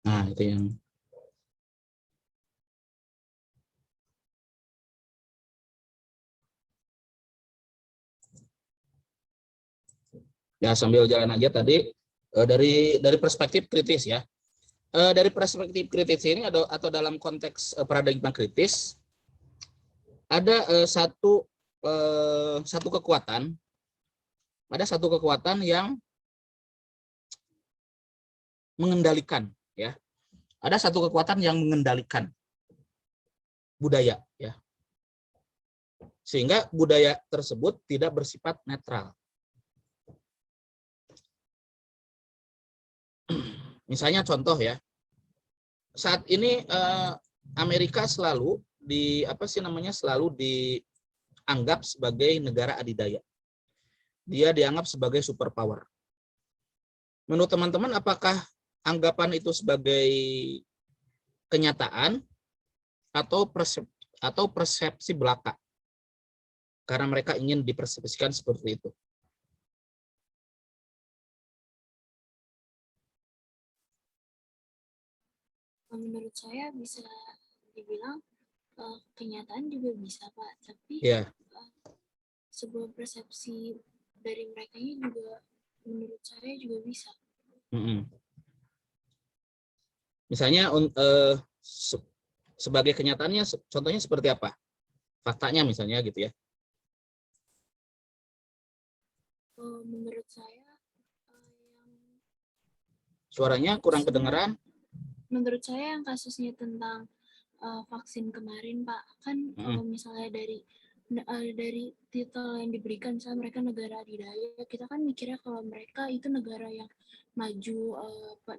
Nah, itu yang ya sambil jalan aja tadi dari perspektif kritis ya. Dari perspektif kritis ini atau dalam konteks paradigma kritis ada satu kekuatan, yang mengendalikan ya. Ada satu kekuatan yang mengendalikan budaya ya. Sehingga budaya tersebut tidak bersifat netral. Misalnya contoh ya. Saat ini Amerika selalu selalu dianggap sebagai negara adidaya. Dia dianggap sebagai superpower. Menurut teman-teman, apakah anggapan itu sebagai kenyataan atau persepsi belaka? Karena mereka ingin dipersepsikan seperti itu. Menurut saya bisa dibilang kenyataan juga bisa, Pak. Tapi sebuah persepsi dari mereka ini juga menurut saya juga bisa. Misalnya sebagai kenyataannya, contohnya seperti apa? Faktanya misalnya gitu ya. Menurut saya suaranya kurang kedengeran. Menurut saya yang kasusnya tentang vaksin kemarin, Pak, kan kalau misalnya dari titel yang diberikan, misalnya mereka negara adidaya, kita kan mikirnya kalau mereka itu negara yang maju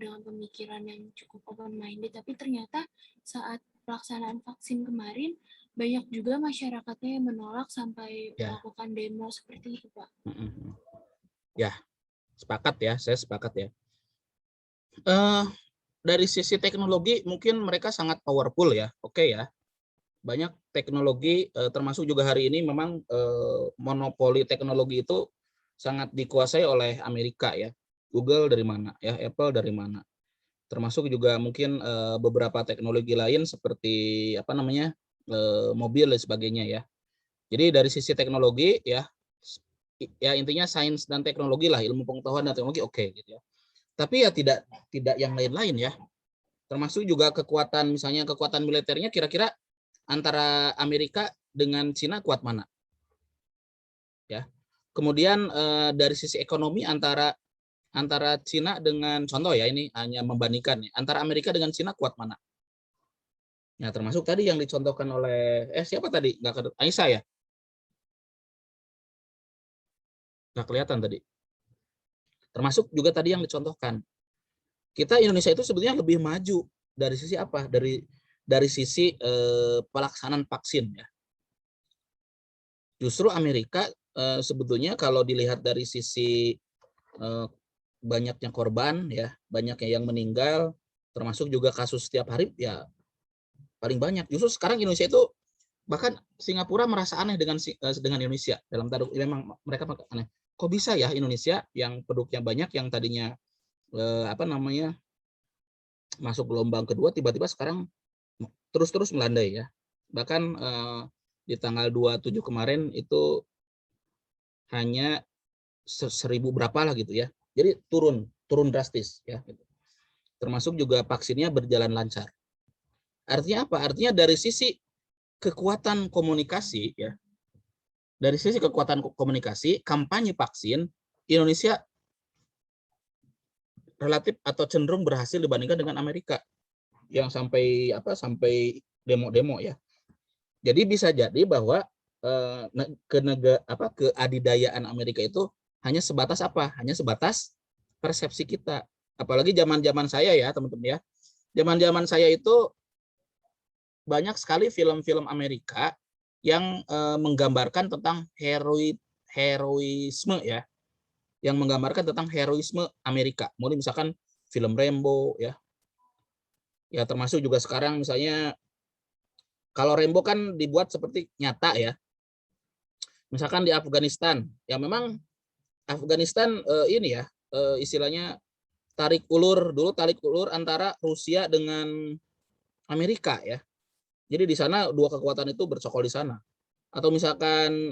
dengan pemikiran yang cukup open-minded, tapi ternyata saat pelaksanaan vaksin kemarin banyak juga masyarakatnya yang menolak sampai melakukan demo seperti itu, Pak. Ya, sepakat ya, saya sepakat ya. Dari sisi teknologi mungkin mereka sangat powerful ya, oke ya. Banyak teknologi, termasuk juga hari ini memang monopoli teknologi itu sangat dikuasai oleh Amerika ya. Google dari mana ya, Apple dari mana. Termasuk juga mungkin beberapa teknologi lain seperti mobil dan sebagainya ya. Jadi dari sisi teknologi ya intinya sains dan teknologi lah, ilmu pengetahuan dan teknologi oke gitu ya. Tapi ya tidak yang lain-lain ya. Termasuk juga kekuatan, misalnya kekuatan militernya, kira-kira antara Amerika dengan Cina kuat mana? Ya. Kemudian dari sisi ekonomi antara Cina dengan, contoh ya, ini hanya membandingkan ya, antara Amerika dengan Cina kuat mana? Ya, termasuk tadi yang dicontohkan oleh siapa tadi? Aisyah ya? Nggak kelihatan tadi. Termasuk juga tadi yang dicontohkan. Kita Indonesia itu sebetulnya lebih maju dari sisi apa? Dari sisi pelaksanaan vaksin ya. Justru Amerika sebetulnya kalau dilihat dari sisi banyaknya korban ya, banyaknya yang meninggal, termasuk juga kasus setiap hari ya paling banyak. Justru sekarang Indonesia itu, bahkan Singapura merasa aneh dengan Indonesia, dalam tanda memang mereka aneh. Kok bisa ya Indonesia yang penduduknya banyak, yang tadinya masuk gelombang kedua, tiba-tiba sekarang terus melandai ya. Bahkan di tanggal 27 kemarin itu hanya 1000 berapa lah gitu ya. Jadi turun drastis ya. Termasuk juga vaksinnya berjalan lancar. Artinya apa? Artinya dari sisi kekuatan komunikasi ya. Dari sisi kekuatan komunikasi, kampanye vaksin, Indonesia relatif atau cenderung berhasil dibandingkan dengan Amerika yang sampai demo-demo ya. Jadi bisa jadi bahwa keadidayaan Amerika itu hanya sebatas apa? Hanya sebatas persepsi kita. Apalagi zaman-zaman saya ya, teman-teman ya. Zaman-zaman saya itu banyak sekali film-film Amerika yang menggambarkan tentang heroisme ya. yang menggambarkan tentang heroisme Amerika. Mulai misalkan film Rambo ya. Ya termasuk juga sekarang misalnya kalau Rambo kan dibuat seperti nyata ya. Misalkan di Afghanistan, ya memang Afghanistan ini ya istilahnya tarik ulur antara Rusia dengan Amerika ya. Jadi di sana dua kekuatan itu bercokol di sana. Atau misalkan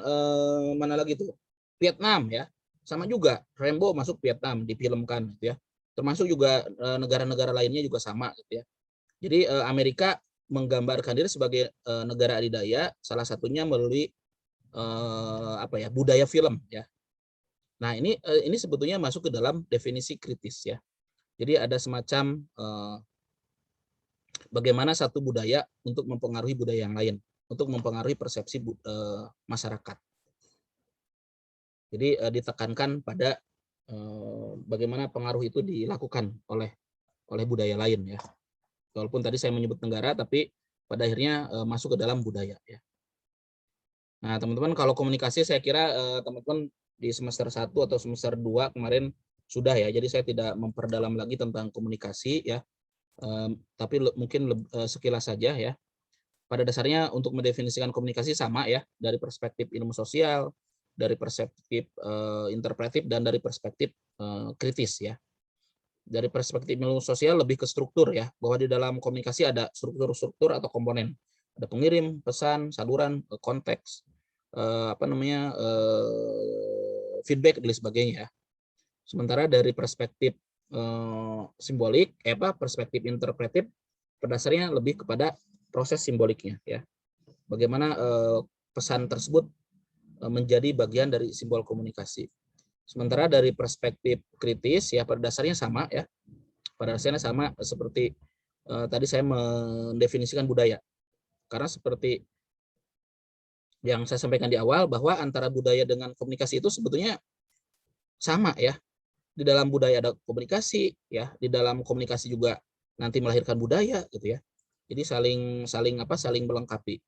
mana lagi tuh? Vietnam ya. Sama juga Rambo masuk Vietnam difilmkan gitu ya. Termasuk juga negara-negara lainnya juga sama gitu ya. Jadi Amerika menggambarkan diri sebagai negara adidaya salah satunya melalui budaya film ya. Nah, ini sebetulnya masuk ke dalam definisi kritis ya. Jadi ada semacam bagaimana satu budaya untuk mempengaruhi budaya yang lain, untuk mempengaruhi persepsi masyarakat. Jadi ditekankan pada bagaimana pengaruh itu dilakukan oleh budaya lain ya. Walaupun tadi saya menyebut negara, tapi pada akhirnya masuk ke dalam budaya ya. Nah, teman-teman kalau komunikasi saya kira teman-teman di semester 1 atau semester 2 kemarin sudah ya. Jadi saya tidak memperdalam lagi tentang komunikasi ya. Tapi mungkin sekilas saja ya. Pada dasarnya untuk mendefinisikan komunikasi sama ya, dari perspektif ilmu sosial, dari perspektif interpretif, dan dari perspektif kritis ya. Dari perspektif ilmu sosial lebih ke struktur ya, bahwa di dalam komunikasi ada struktur-struktur atau komponen. Ada pengirim, pesan, saluran, konteks, feedback dan sebagainya. Sementara dari perspektif simbolik, perspektif interpretif, berdasarnya lebih kepada proses simboliknya ya. Bagaimana pesan tersebut menjadi bagian dari simbol komunikasi. Sementara dari perspektif kritis ya pada dasarnya sama ya. Pada dasarnya sama seperti tadi saya mendefinisikan budaya. Karena seperti yang saya sampaikan di awal bahwa antara budaya dengan komunikasi itu sebetulnya sama ya. Di dalam budaya ada komunikasi ya, di dalam komunikasi juga nanti melahirkan budaya gitu ya. Jadi saling melengkapi.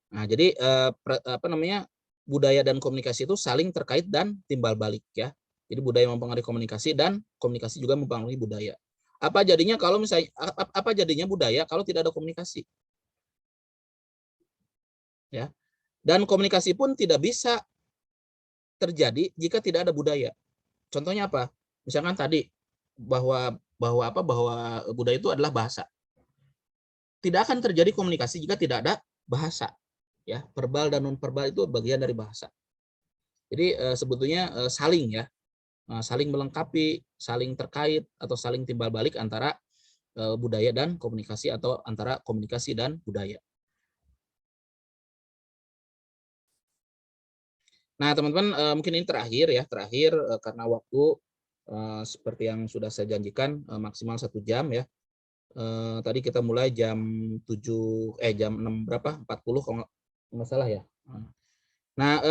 Nah, jadi budaya dan komunikasi itu saling terkait dan timbal balik ya. Jadi budaya mempengaruhi komunikasi dan komunikasi juga mempengaruhi budaya. Apa jadinya budaya kalau tidak ada komunikasi? Ya. Dan komunikasi pun tidak bisa terjadi jika tidak ada budaya. Contohnya apa? Misalkan tadi bahwa budaya itu adalah bahasa. Tidak akan terjadi komunikasi jika tidak ada bahasa. Ya, verbal dan non verbal itu bagian dari bahasa. Jadi sebetulnya saling ya, saling melengkapi, saling terkait atau saling timbal balik antara budaya dan komunikasi atau antara komunikasi dan budaya. Nah, teman-teman mungkin ini terakhir karena waktu seperti yang sudah saya janjikan maksimal 1 jam ya. Tadi kita mulai jam 6 berapa? 40 kalau nggak salah ya. Nah,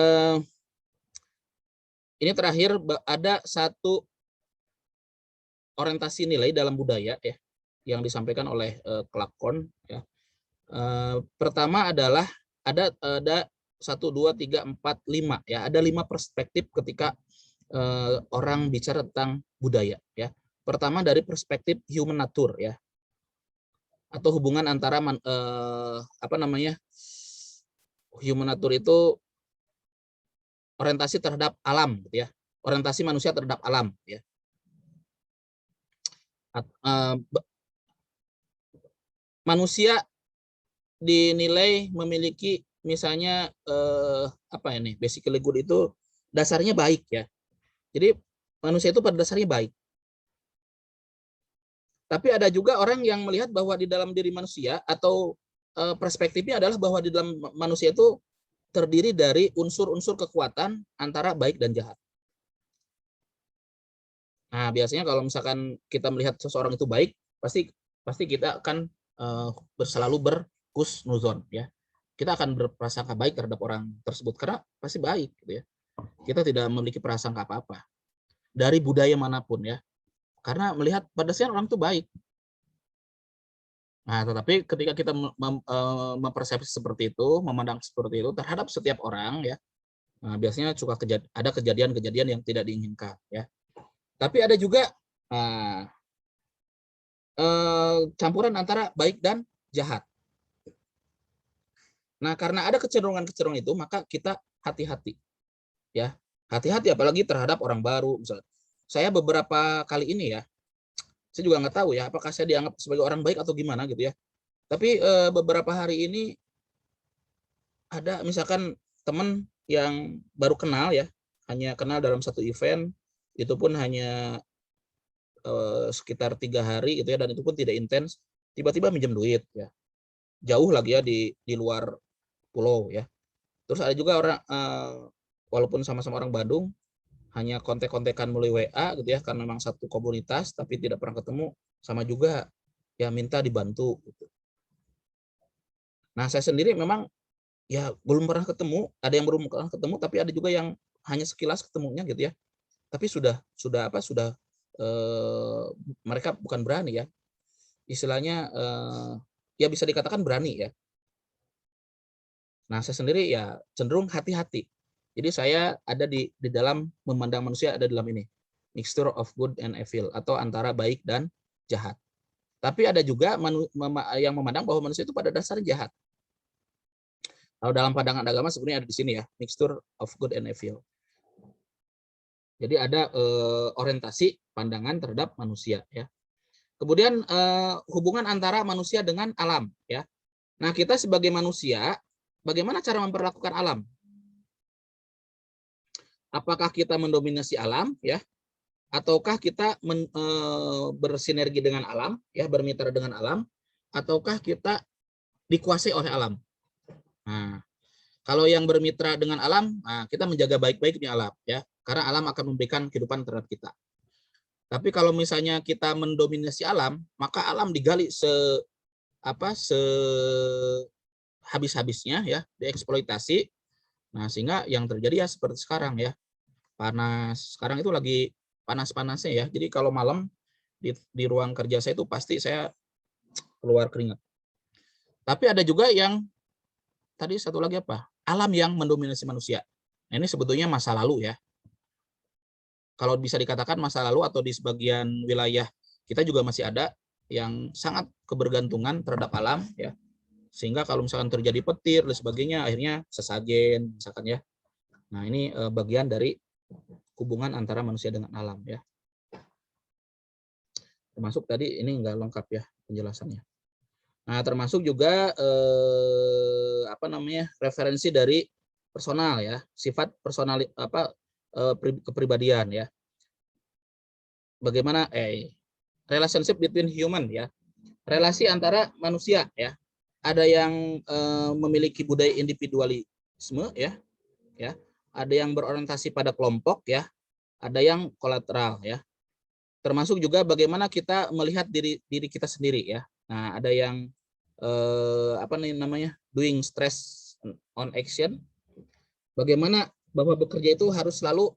ini terakhir ada satu orientasi nilai dalam budaya ya yang disampaikan oleh Clarkson ya. Pertama adalah ada 1, 2, 3, 4, 5 ya. Ada 5 perspektif ketika orang bicara tentang budaya ya. Pertama dari perspektif human nature ya. Atau hubungan antara human nature itu orientasi terhadap alam gitu ya. Orientasi manusia terhadap alam ya. Manusia dinilai memiliki misalnya basically good itu dasarnya baik ya. Jadi manusia itu pada dasarnya baik. Tapi ada juga orang yang melihat bahwa di dalam diri manusia atau perspektifnya adalah bahwa di dalam manusia itu terdiri dari unsur-unsur kekuatan antara baik dan jahat. Nah, biasanya kalau misalkan kita melihat seseorang itu baik, pasti kita akan selalu berhusnuzon ya. Kita akan berprasangka baik terhadap orang tersebut karena pasti baik gitu ya. Kita tidak memiliki prasangka apa-apa dari budaya manapun ya. Karena melihat pada dasarnya orang itu baik. Nah, tetapi ketika kita mempersepsi seperti itu, memandang seperti itu terhadap setiap orang ya, nah, biasanya suka ada kejadian-kejadian yang tidak diinginkan ya. Tapi ada juga campuran antara baik dan jahat. Nah, karena ada kecenderungan-kecenderungan itu, maka kita hati-hati ya. Hati-hati apalagi terhadap orang baru misalnya. Saya beberapa kali ini ya, saya juga nggak tahu ya apakah saya dianggap sebagai orang baik atau gimana gitu ya. Tapi beberapa hari ini ada misalkan teman yang baru kenal ya, hanya kenal dalam satu event, itu pun hanya sekitar 3 hari gitu ya, dan itu pun tidak intens, tiba-tiba minjem duit ya, jauh lagi ya di luar pulau ya. Terus ada juga orang walaupun sama-sama orang Bandung, hanya kontek-kontekan melalui WA gitu ya, karena memang satu komunitas tapi tidak pernah ketemu, sama juga ya minta dibantu gitu. Nah, saya sendiri memang ya belum pernah ketemu, ada yang belum pernah ketemu, tapi ada juga yang hanya sekilas ketemunya gitu ya. Tapi sudah mereka bukan berani ya. Istilahnya ya bisa dikatakan berani ya. Nah, saya sendiri ya cenderung hati-hati. Jadi saya ada di dalam memandang manusia, ada dalam ini. Mixture of good and evil, atau antara baik dan jahat. Tapi ada juga yang memandang bahwa manusia itu pada dasarnya jahat. Kalau dalam pandangan agama sebenarnya ada di sini ya, mixture of good and evil. Jadi ada orientasi pandangan terhadap manusia ya. Kemudian hubungan antara manusia dengan alam ya. Nah, kita sebagai manusia bagaimana cara memperlakukan alam? Apakah kita mendominasi alam ya, ataukah kita bersinergi dengan alam ya, bermitra dengan alam, ataukah kita dikuasai oleh alam? Nah, kalau yang bermitra dengan alam, nah, kita menjaga baik-baiknya alam ya, karena alam akan memberikan kehidupan terhadap kita. Tapi kalau misalnya kita mendominasi alam, maka alam digali habis-habisnya ya, dieksploitasi. Nah, sehingga yang terjadi ya seperti sekarang ya. Panas. Sekarang itu lagi panas-panasnya ya. Jadi kalau malam di ruang kerja saya itu pasti saya keluar keringat. Tapi ada juga yang tadi satu lagi apa? Alam yang mendominasi manusia. Nah, ini sebetulnya masa lalu ya. Kalau bisa dikatakan masa lalu atau di sebagian wilayah kita juga masih ada yang sangat kebergantungan terhadap alam ya. Sehingga kalau misalkan terjadi petir dan sebagainya akhirnya sesajen misalkan ya. Nah, ini bagian dari hubungan antara manusia dengan alam ya. Termasuk tadi ini enggak lengkap ya penjelasannya. Nah, termasuk juga referensi dari personal ya, sifat personal kepribadian ya. Bagaimana relationship between human ya. Relasi antara manusia ya. Ada yang memiliki budaya individualisme ya. Ada yang berorientasi pada kelompok ya. Ada yang kolateral ya. Termasuk juga bagaimana kita melihat diri kita sendiri ya. Nah, ada yang doing stress on action. Bagaimana bahwa bekerja itu harus selalu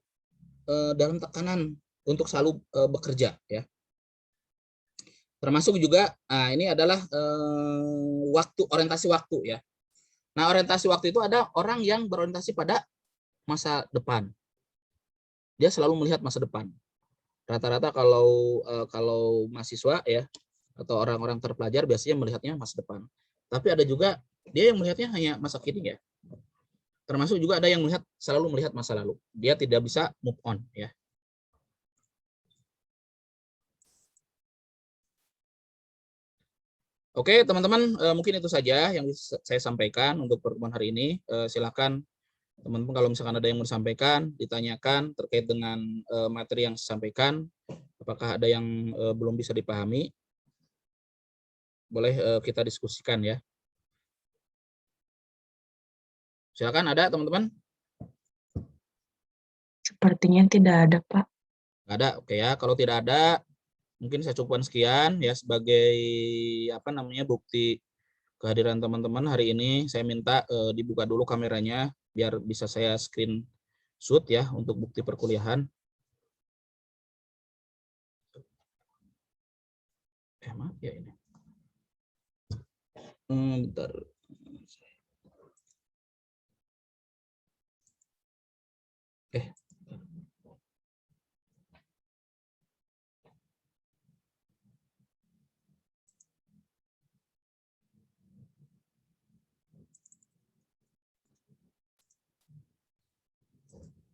dalam tekanan untuk selalu bekerja ya. Termasuk juga ini adalah orientasi waktu ya. Nah, orientasi waktu itu ada orang yang berorientasi pada masa depan. Dia selalu melihat masa depan. Rata-rata kalau mahasiswa ya atau orang-orang terpelajar biasanya melihatnya masa depan. Tapi ada juga dia yang melihatnya hanya masa kini ya. Termasuk juga ada yang selalu melihat masa lalu. Dia tidak bisa move on ya. Oke, teman-teman, mungkin itu saja yang saya sampaikan untuk pertemuan hari ini. Silakan teman-teman kalau misalkan ada yang mau disampaikan, ditanyakan terkait dengan materi yang saya sampaikan. Apakah ada yang belum bisa dipahami? Boleh kita diskusikan ya. Silakan, ada teman-teman? Sepertinya tidak ada, Pak. Nggak ada, oke ya. Kalau tidak ada, mungkin saya cukupkan sekian ya sebagai bukti kehadiran teman-teman hari ini. Saya minta dibuka dulu kameranya biar bisa saya screenshot ya untuk bukti perkuliahan. Maaf ya ini. Bentar.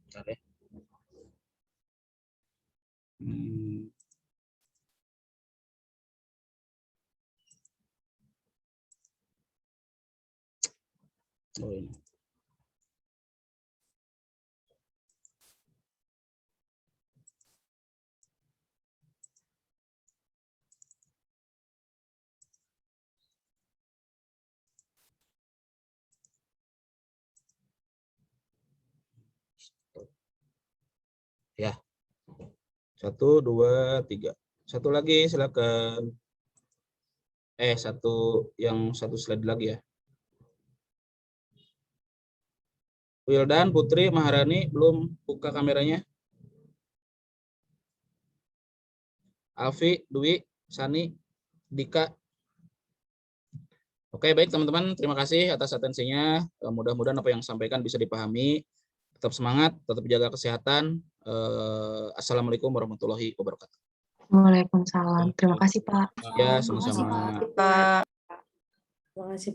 Bentar ya. Oh ini. Ya. 1, 2, 3. Satu lagi silakan. Satu slide lagi ya. Wildan, Putri, Maharani belum buka kameranya. Alfi, Dwi, Sani, Dika. Oke, baik teman-teman, terima kasih atas atensinya. Mudah-mudahan apa yang sampaikan bisa dipahami. Tetap semangat, tetap jaga kesehatan. Assalamualaikum warahmatullahi wabarakatuh. Waalaikumsalam. Terima kasih, Pak. Ya, Terima kasih, sama-sama. Pak. Terima kasih.